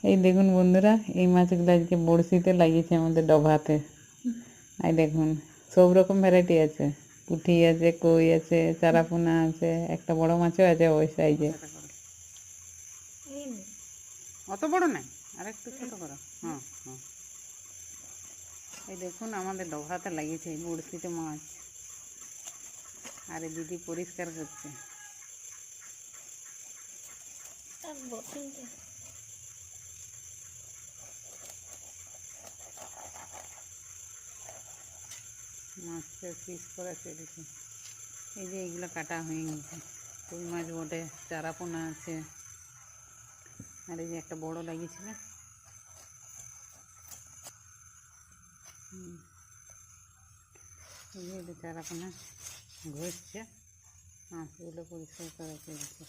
এই দেখুন বন্ধুরা, এই মাছগুলো আজকে বড়শিতে লাগিয়েছে আমাদের ডভাতে। এই দেখুন, সব রকম ভ্যারাইটি আছে। পুঁটি আছে, কই আছে, চারাপোনা আছে, একটা বড় মাছও আছে ওই সাইজে। অত বড় নাই, আর একটু ছোট করো। হ্যাঁ হ্যাঁ, এই দেখুন আমাদের ডভাতে লাগিয়েছে এই বড়শিতে মাছ। আর এই দিদি পরিষ্কার করছে। মাছটা পিস করা চলেছে। এই যে এইগুলো কাটা হয়ে গেছে। কই মাছ বটে, চারাপোনা আছে, আর এই যে একটা বড় লাগিয়েছিল। এই যে এটা চারাপোনা ঘষছে, মাছগুলো পরিষ্কার করা চলছে।